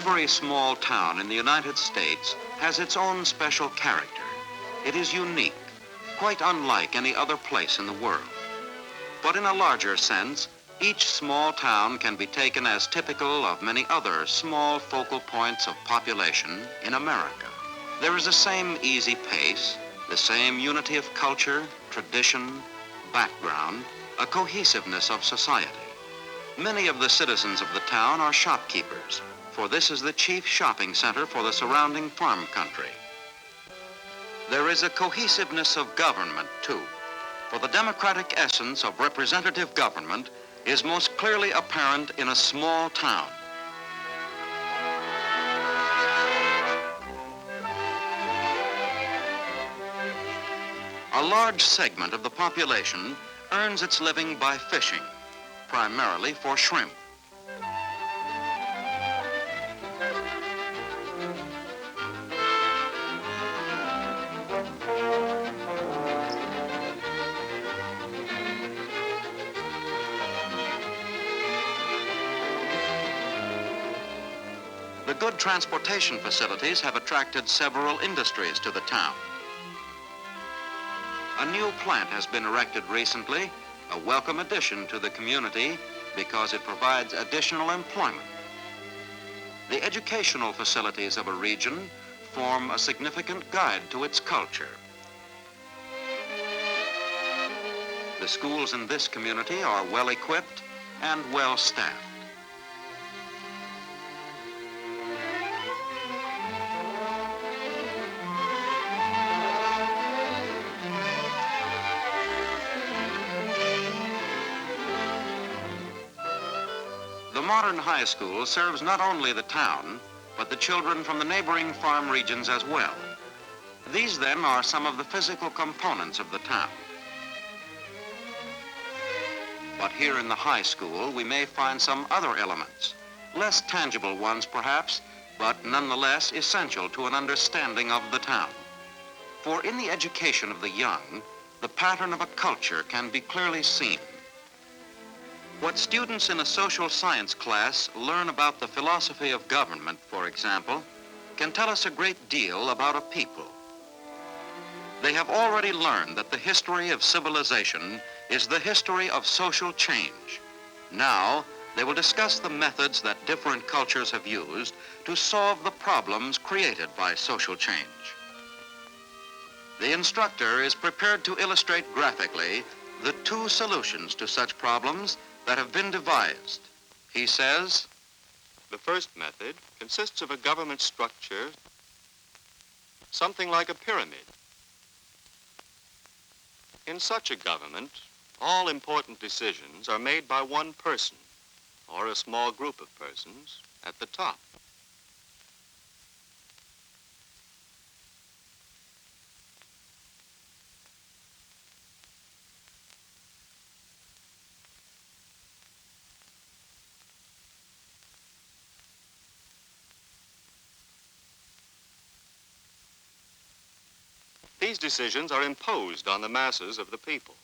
Every small town in the United States has its own special character. It is unique, quite unlike any other place in the world. But in a larger sense, each small town can be taken as typical of many other small focal points of population in America. There is the same easy pace, the same unity of culture, tradition, background, a cohesiveness of society. Many of the citizens of the town are shopkeepers, for this is the chief shopping center for the surrounding farm country. There is a cohesiveness of government, too, for the democratic essence of representative government is most clearly apparent in a small town. A large segment of the population earns its living by fishing, primarily for shrimp. The good transportation facilities have attracted several industries to the town. A new plant has been erected recently, a welcome addition to the community because it provides additional employment. The educational facilities of a region form a significant guide to its culture. The schools in this community are well equipped and well staffed. The modern high school serves not only the town, but the children from the neighboring farm regions as well. These, then, are some of the physical components of the town. But here in the high school, we may find some other elements, less tangible ones perhaps, but nonetheless essential to an understanding of the town. For in the education of the young, the pattern of a culture can be clearly seen. What students in a social science class learn about the philosophy of government, for example, can tell us a great deal about a people. They have already learned that the history of civilization is the history of social change. Now, they will discuss the methods that different cultures have used to solve the problems created by social change. The instructor is prepared to illustrate graphically the two solutions to such problems that have been devised. He says, the first method consists of a government structure, something like a pyramid. In such a government, all important decisions are made by one person, or a small group of persons, at the top. These decisions are imposed on the masses of the people.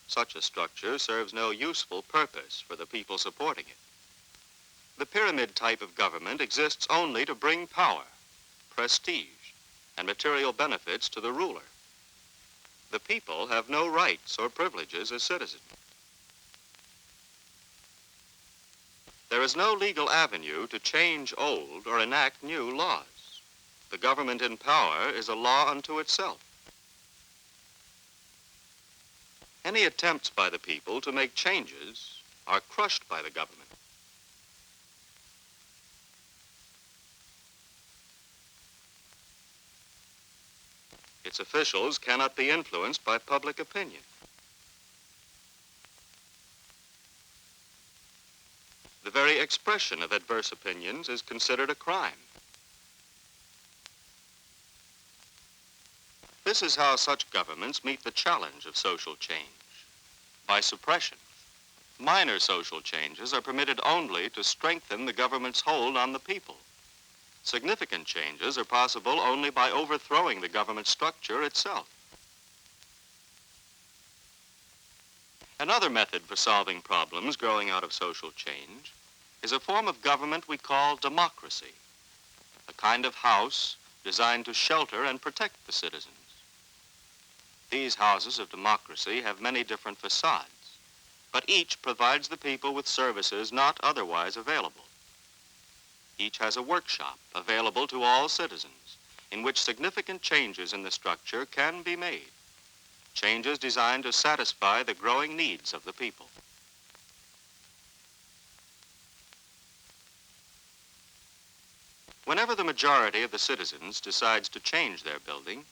Such a structure serves no useful purpose for the people supporting it. The pyramid type of government exists only to bring power, prestige, and material benefits to the ruler. The people have no rights or privileges as citizens. There is no legal avenue to change old or enact new laws. The government in power is a law unto itself. Any attempts by the people to make changes are crushed by the government. Its officials cannot be influenced by public opinion. The very expression of adverse opinions is considered a crime. This is how such governments meet the challenge of social change, by suppression. Minor social changes are permitted only to strengthen the government's hold on the people. Significant changes are possible only by overthrowing the government structure itself. Another method for solving problems growing out of social change is a form of government we call democracy, a kind of house designed to shelter and protect the citizens. These houses of democracy have many different facades, but each provides the people with services not otherwise available. Each has a workshop available to all citizens in which significant changes in the structure can be made, changes designed to satisfy the growing needs of the people. Whenever the majority of the citizens decides to change their building,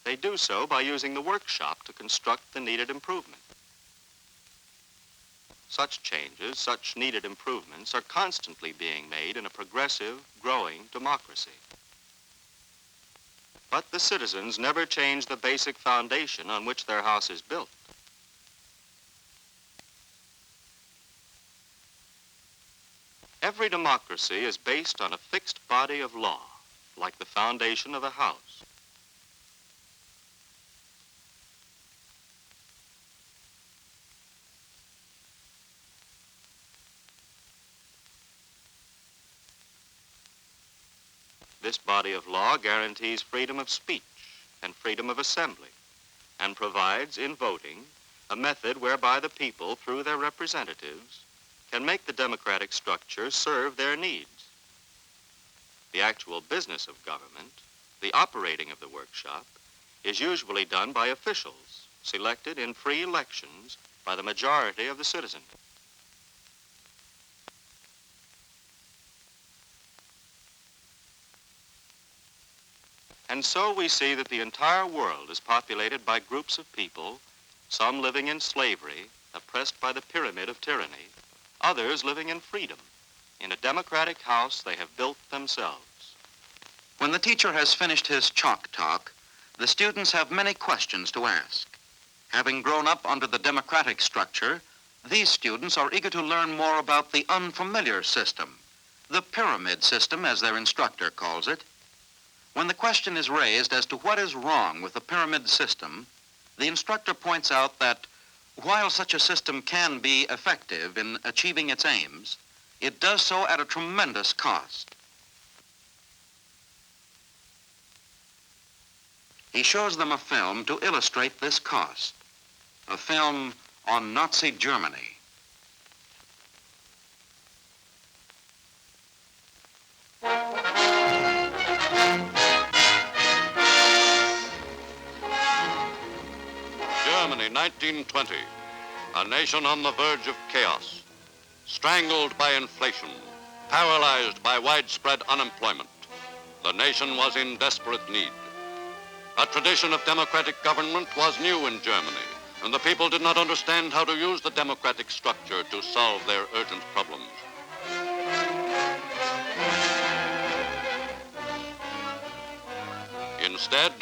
they do so by using the workshop to construct the needed improvement. Such changes, such needed improvements, are constantly being made in a progressive, growing democracy. But the citizens never change the basic foundation on which their house is built. Every democracy is based on a fixed body of law, like the foundation of a house. This body of law guarantees freedom of speech and freedom of assembly, and provides, in voting, a method whereby the people, through their representatives, can make the democratic structure serve their needs. The actual business of government, the operating of the workshop, is usually done by officials selected in free elections by the majority of the citizens. And so we see that the entire world is populated by groups of people, some living in slavery, oppressed by the pyramid of tyranny, others living in freedom, in a democratic house they have built themselves. When the teacher has finished his chalk talk, the students have many questions to ask. Having grown up under the democratic structure, these students are eager to learn more about the unfamiliar system, the pyramid system, as their instructor calls it. When the question is raised as to what is wrong with the pyramid system, the instructor points out that while such a system can be effective in achieving its aims, it does so at a tremendous cost. He shows them a film to illustrate this cost, a film on Nazi Germany. Germany, 1920, a nation on the verge of chaos, strangled by inflation, paralyzed by widespread unemployment. The nation was in desperate need. A tradition of democratic government was new in Germany, and the people did not understand how to use the democratic structure to solve their urgent problems. Instead,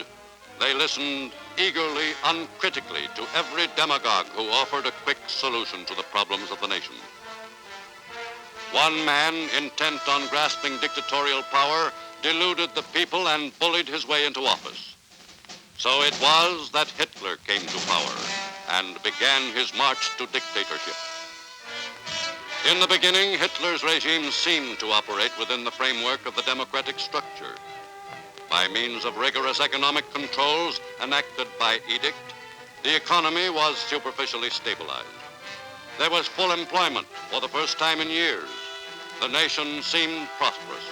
they listened eagerly, uncritically to every demagogue who offered a quick solution to the problems of the nation. One man, intent on grasping dictatorial power, deluded the people and bullied his way into office. So it was that Hitler came to power and began his march to dictatorship. In the beginning, Hitler's regime seemed to operate within the framework of the democratic structure. By means of rigorous economic controls enacted by edict, the economy was superficially stabilized. There was full employment for the first time in years. The nation seemed prosperous.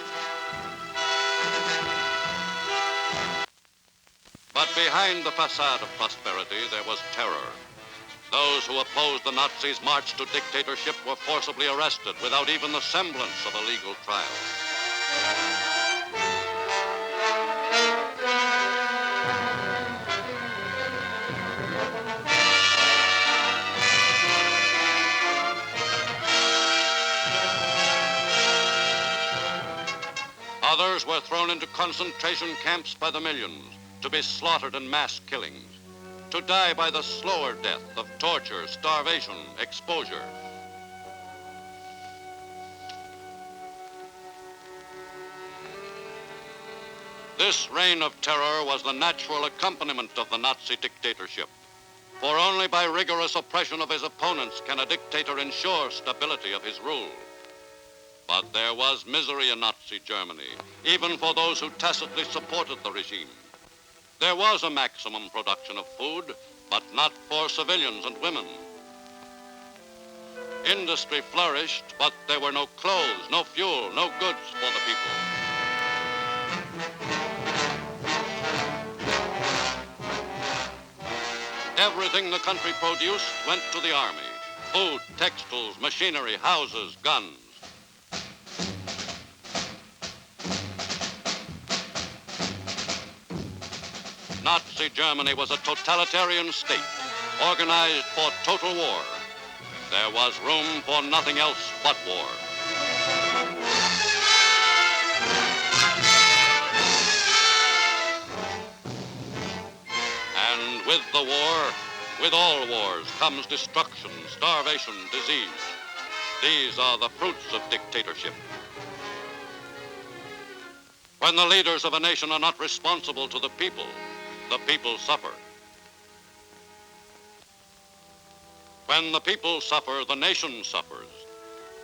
But behind the facade of prosperity, there was terror. Those who opposed the Nazis' march to dictatorship were forcibly arrested without even the semblance of a legal trial. Others were thrown into concentration camps by the millions, to be slaughtered in mass killings, to die by the slower death of torture, starvation, exposure. This reign of terror was the natural accompaniment of the Nazi dictatorship, for only by rigorous oppression of his opponents can a dictator ensure stability of his rule. But there was misery in Nazi Germany, even for those who tacitly supported the regime. There was a maximum production of food, but not for civilians and women. Industry flourished, but there were no clothes, no fuel, no goods for the people. Everything the country produced went to the army. Food, textiles, machinery, houses, guns. Nazi Germany was a totalitarian state, organized for total war. There was room for nothing else but war. And with the war, with all wars, comes destruction, starvation, disease. These are the fruits of dictatorship. When the leaders of a nation are not responsible to the people suffer. When the people suffer, the nation suffers.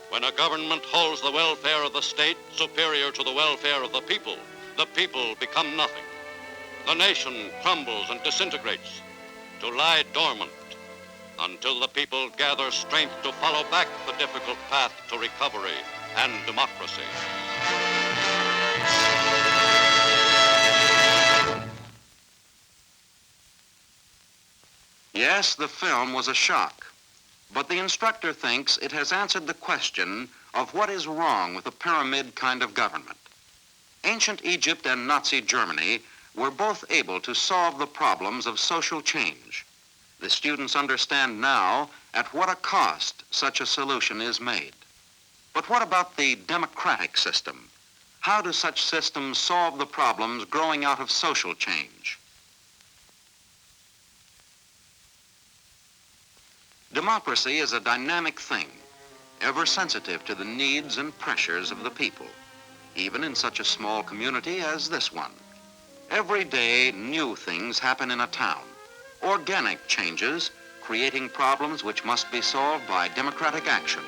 When a government holds the welfare of the state superior to the welfare of the people become nothing. The nation crumbles and disintegrates to lie dormant until the people gather strength to follow back the difficult path to recovery and democracy. Yes, the film was a shock, but the instructor thinks it has answered the question of what is wrong with a pyramid kind of government. Ancient Egypt and Nazi Germany were both able to solve the problems of social change. The students understand now at what a cost such a solution is made. But what about the democratic system? How do such systems solve the problems growing out of social change? Democracy is a dynamic thing, ever sensitive to the needs and pressures of the people, even in such a small community as this one. Every day, new things happen in a town. Organic changes, creating problems which must be solved by democratic action.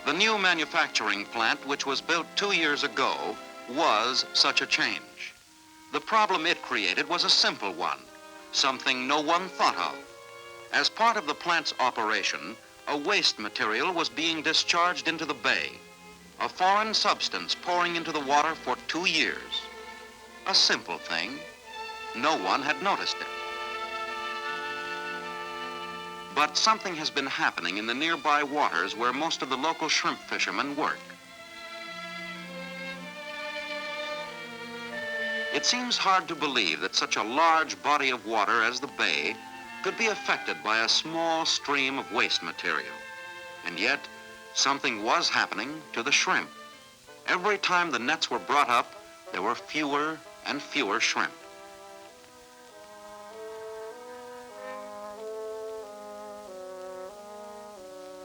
The new manufacturing plant, which was built 2 years ago, was such a change. The problem it created was a simple one, something no one thought of. As part of the plant's operation, a waste material was being discharged into the bay, a foreign substance pouring into the water for 2 years. A simple thing. No one had noticed it. But something has been happening in the nearby waters where most of the local shrimp fishermen work. It seems hard to believe that such a large body of water as the bay could be affected by a small stream of waste material. And yet, something was happening to the shrimp. Every time the nets were brought up, there were fewer and fewer shrimp.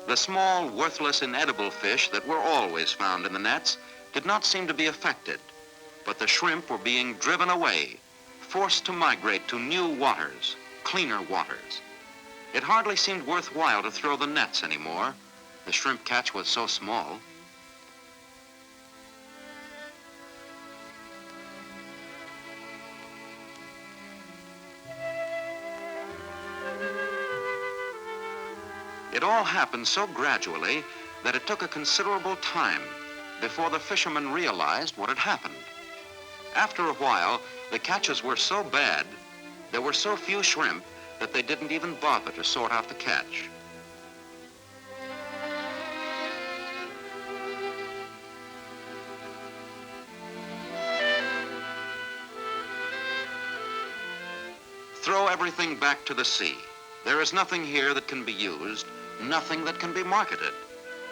The small, worthless, inedible fish that were always found in the nets did not seem to be affected. But the shrimp were being driven away, forced to migrate to new waters, cleaner waters. It hardly seemed worthwhile to throw the nets anymore. The shrimp catch was so small. It all happened so gradually that it took a considerable time before the fishermen realized what had happened. After a while, the catches were so bad, there were so few shrimp that they didn't even bother to sort out the catch. Throw everything back to the sea. There is nothing here that can be used, nothing that can be marketed.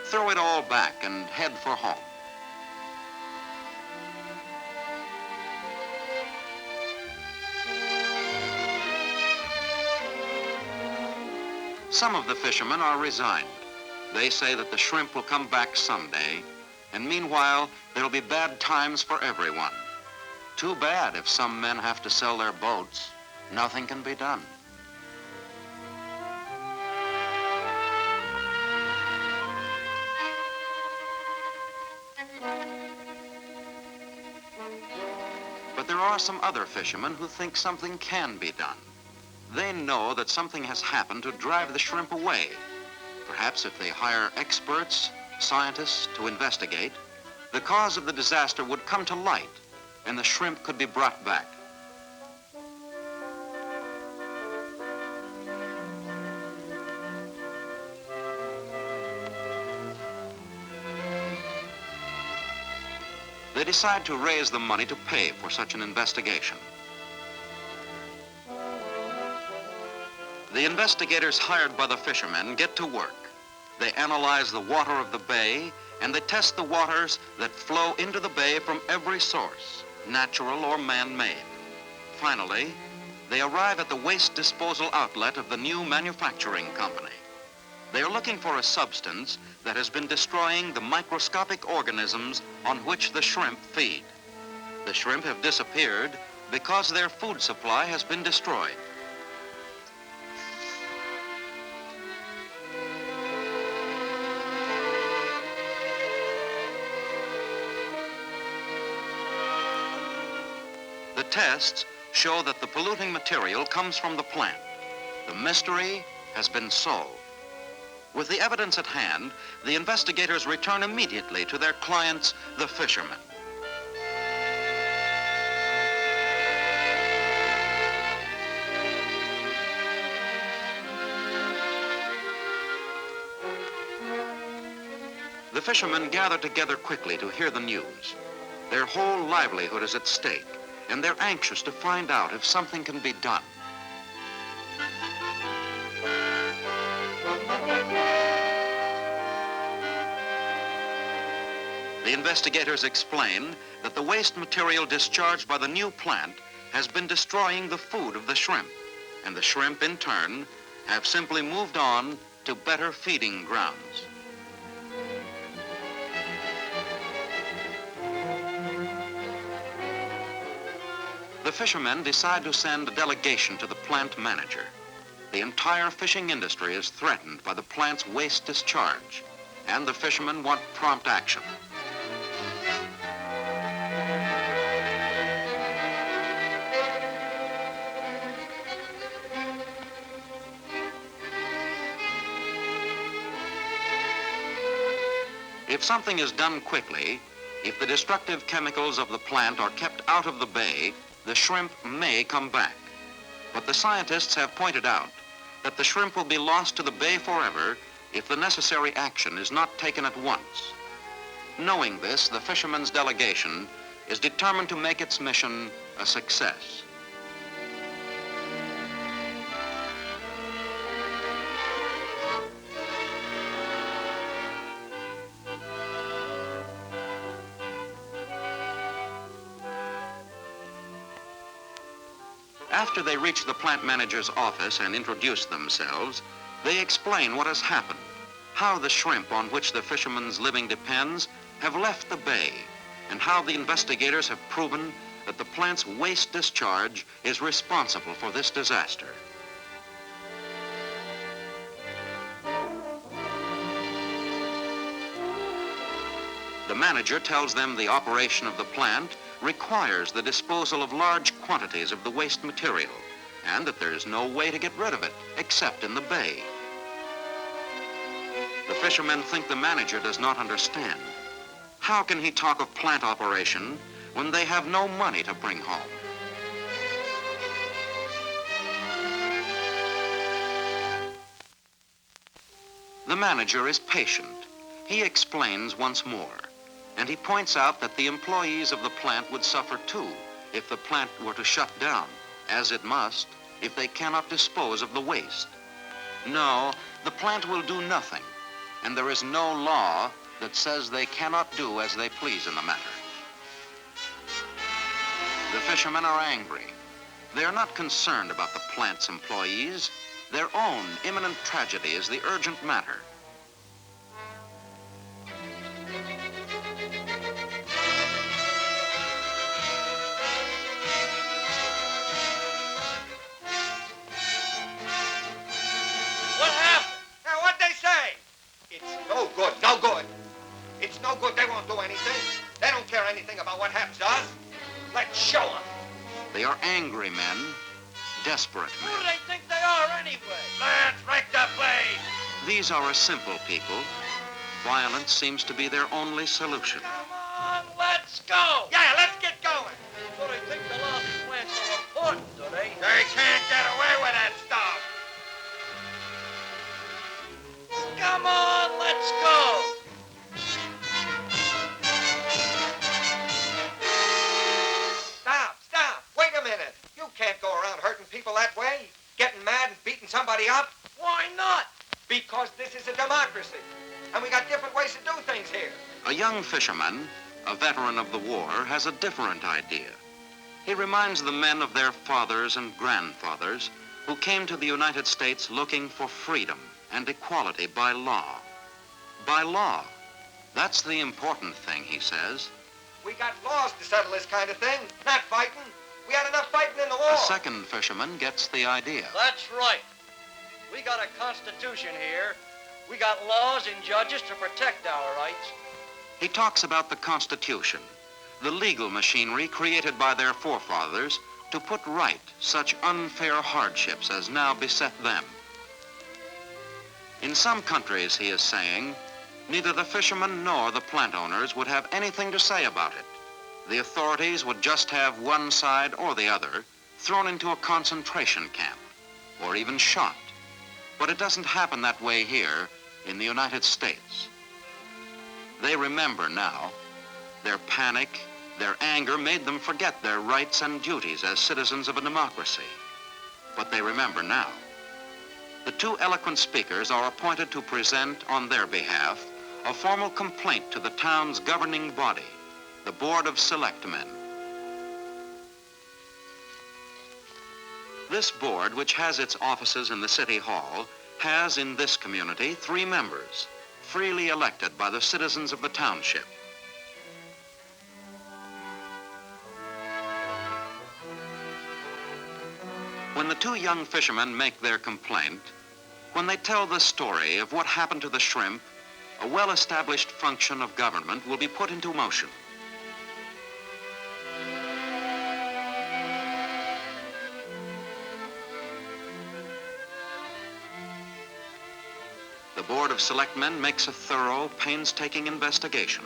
Throw it all back and head for home. Some of the fishermen are resigned. They say that the shrimp will come back someday, and meanwhile, there'll be bad times for everyone. Too bad if some men have to sell their boats. Nothing can be done. are some other fishermen who think something can be done. They know that something has happened to drive the shrimp away. Perhaps if they hire experts, scientists to investigate, the cause of the disaster would come to light and the shrimp could be brought back. They decide to raise the money to pay for such an investigation. The investigators hired by the fishermen get to work. They analyze the water of the bay and they test the waters that flow into the bay from every source, natural or man-made. Finally, they arrive at the waste disposal outlet of the new manufacturing company. They are looking for a substance that has been destroying the microscopic organisms on which the shrimp feed. The shrimp have disappeared because their food supply has been destroyed. The tests show that the polluting material comes from the plant. The mystery has been solved. With the evidence at hand, the investigators return immediately to their clients, the fishermen. The fishermen gather together quickly to hear the news. Their whole livelihood is at stake, and they're anxious to find out if something can be done. The investigators explain that the waste material discharged by the new plant has been destroying the food of the shrimp, and the shrimp, in turn, have simply moved on to better feeding grounds. The fishermen decide to send a delegation to the plant manager. The entire fishing industry is threatened by the plant's waste discharge, and the fishermen want prompt action. If something is done quickly, if the destructive chemicals of the plant are kept out of the bay, the shrimp may come back. But the scientists have pointed out that the shrimp will be lost to the bay forever if the necessary action is not taken at once. Knowing this, the fishermen's delegation is determined to make its mission a success. After they reach the plant manager's office and introduce themselves, they explain what has happened, how the shrimp on which the fishermen's living depends have left the bay, and how the investigators have proven that the plant's waste discharge is responsible for this disaster. The manager tells them the operation of the plant requires the disposal of large quantities of the waste material, and that there is no way to get rid of it except in the bay. The fishermen think the manager does not understand. How can he talk of plant operation when they have no money to bring home? The manager is patient. He explains once more. And he points out that the employees of the plant would suffer too if the plant were to shut down, as it must, if they cannot dispose of the waste. No, the plant will do nothing, and there is no law that says they cannot do as they please in the matter. The fishermen are angry. They are not concerned about the plant's employees. Their own imminent tragedy is the urgent matter. No good. It's no good. They won't do anything. They don't care anything about what happens to us. Let's show them. They are angry men, desperate Who do men. they think they are anyway? Let's wreck the place! These are a simple people. Violence seems to be their only solution. Come on, let's go! Yeah, let's get going! So they think the lobby plant's so important, do they? They can't get away with that stuff! Come on, let's go! Stop! Wait a minute! You can't go around hurting people that way, getting mad and beating somebody up. Why not? Because this is a democracy, and we got different ways to do things here. A young fisherman, a veteran of the war, has a different idea. He reminds the men of their fathers and grandfathers who came to the United States looking for freedom and equality by law. By law. That's the important thing, he says. We got laws to settle this kind of thing, not fighting. We had enough fighting in the war. A second fisherman gets the idea. That's right. We got a constitution here. We got laws and judges to protect our rights. He talks about the Constitution, the legal machinery created by their forefathers to put right such unfair hardships as now beset them. In some countries, he is saying, neither the fishermen nor the plant owners would have anything to say about it. The authorities would just have one side or the other thrown into a concentration camp or even shot. But it doesn't happen that way here in the United States. They remember now. Their panic, their anger made them forget their rights and duties as citizens of a democracy. But they remember now. The two eloquent speakers are appointed to present on their behalf a formal complaint to the town's governing body, the Board of Selectmen. This board, which has its offices in the City Hall, has in this community 3 members, freely elected by the citizens of the township. When the 2 young fishermen make their complaint, when they tell the story of what happened to the shrimp, a well-established function of government will be put into motion. The Board of Selectmen makes a thorough, painstaking investigation.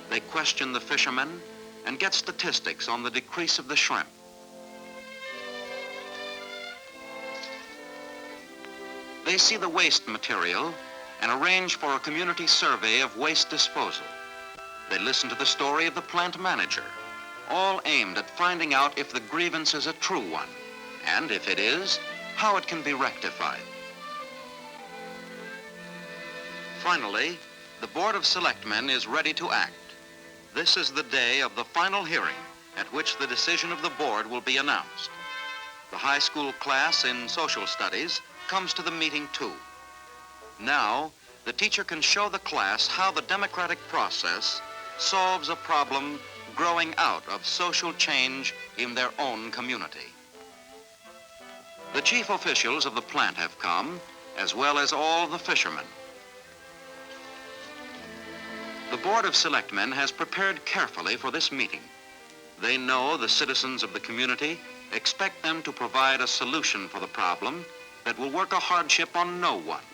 They question the fishermen and get statistics on the decrease of the shrimp. They see the waste material and arrange for a community survey of waste disposal. They listen to the story of the plant manager, all aimed at finding out if the grievance is a true one, and if it is, how it can be rectified. Finally, the Board of Selectmen is ready to act. This is the day of the final hearing at which the decision of the board will be announced. The high school class in social studies comes to the meeting too. Now, the teacher can show the class how the democratic process solves a problem growing out of social change in their own community. The chief officials of the plant have come, as well as all the fishermen. The Board of Selectmen has prepared carefully for this meeting. They know the citizens of the community expect them to provide a solution for the problem that will work a hardship on no one,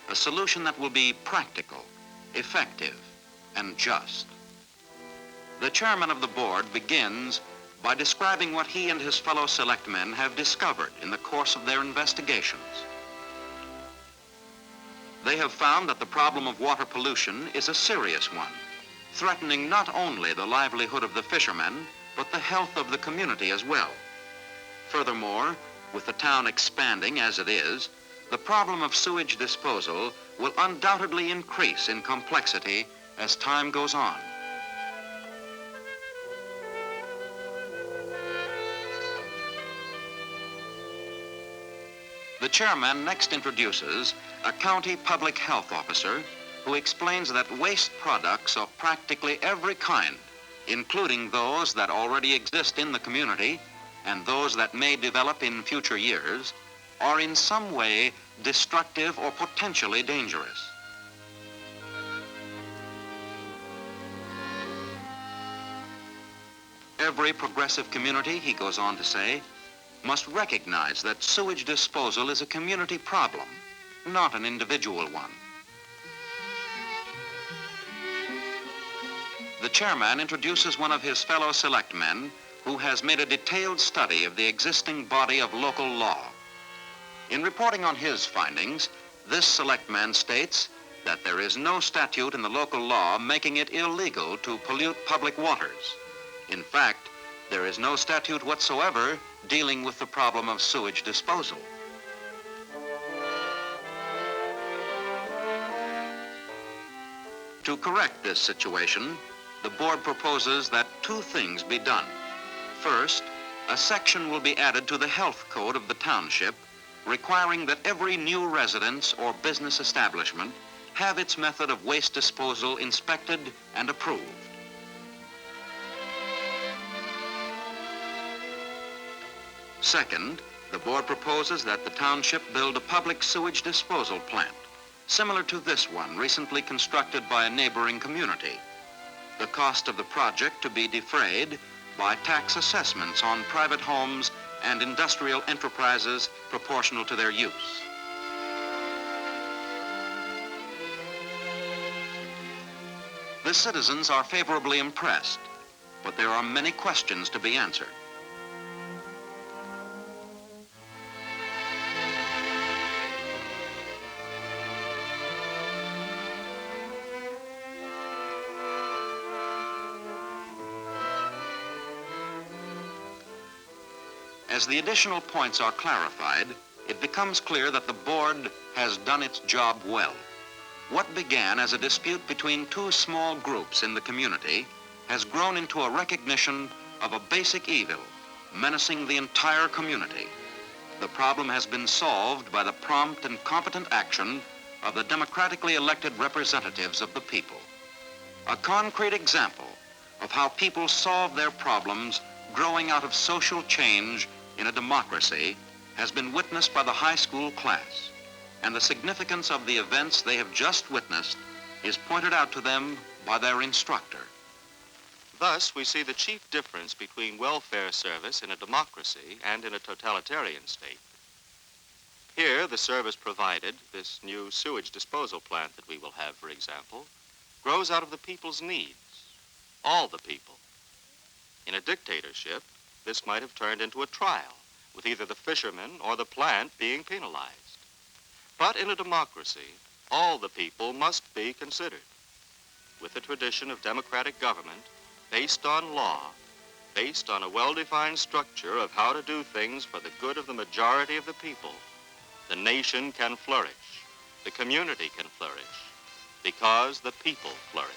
a solution that will be practical, effective, and just. The chairman of the board begins by describing what he and his fellow selectmen have discovered in the course of their investigations. They have found that the problem of water pollution is a serious one, threatening not only the livelihood of the fishermen, but the health of the community as well. Furthermore, with the town expanding as it is, the problem of sewage disposal will undoubtedly increase in complexity as time goes on. The chairman next introduces a county public health officer who explains that waste products of practically every kind, including those that already exist in the community and those that may develop in future years, are in some way destructive or potentially dangerous. Every progressive community, he goes on to say, must recognize that sewage disposal is a community problem, not an individual one. The chairman introduces one of his fellow selectmen who has made a detailed study of the existing body of local law. In reporting on his findings, this selectman states that there is no statute in the local law making it illegal to pollute public waters. In fact, there is no statute whatsoever dealing with the problem of sewage disposal. To correct this situation, the board proposes that two things be done. First, a section will be added to the health code of the township requiring that every new residence or business establishment have its method of waste disposal inspected and approved. Second, the board proposes that the township build a public sewage disposal plant, similar to this one recently constructed by a neighboring community. The cost of the project to be defrayed by tax assessments on private homes and industrial enterprises proportional to their use. The citizens are favorably impressed, but there are many questions to be answered. As the additional points are clarified, it becomes clear that the board has done its job well. What began as a dispute between two small groups in the community has grown into a recognition of a basic evil menacing the entire community. The problem has been solved by the prompt and competent action of the democratically elected representatives of the people. A concrete example of how people solve their problems growing out of social change in a democracy has been witnessed by the high school class, and the significance of the events they have just witnessed is pointed out to them by their instructor. Thus, we see the chief difference between welfare service in a democracy and in a totalitarian state. Here, the service provided, this new sewage disposal plant that we will have, for example, grows out of the people's needs, all the people. In a dictatorship, this might have turned into a trial, with either the fishermen or the plant being penalized. But in a democracy, all the people must be considered. With the tradition of democratic government, based on law, based on a well-defined structure of how to do things for the good of the majority of the people, the nation can flourish, the community can flourish, because the people flourish.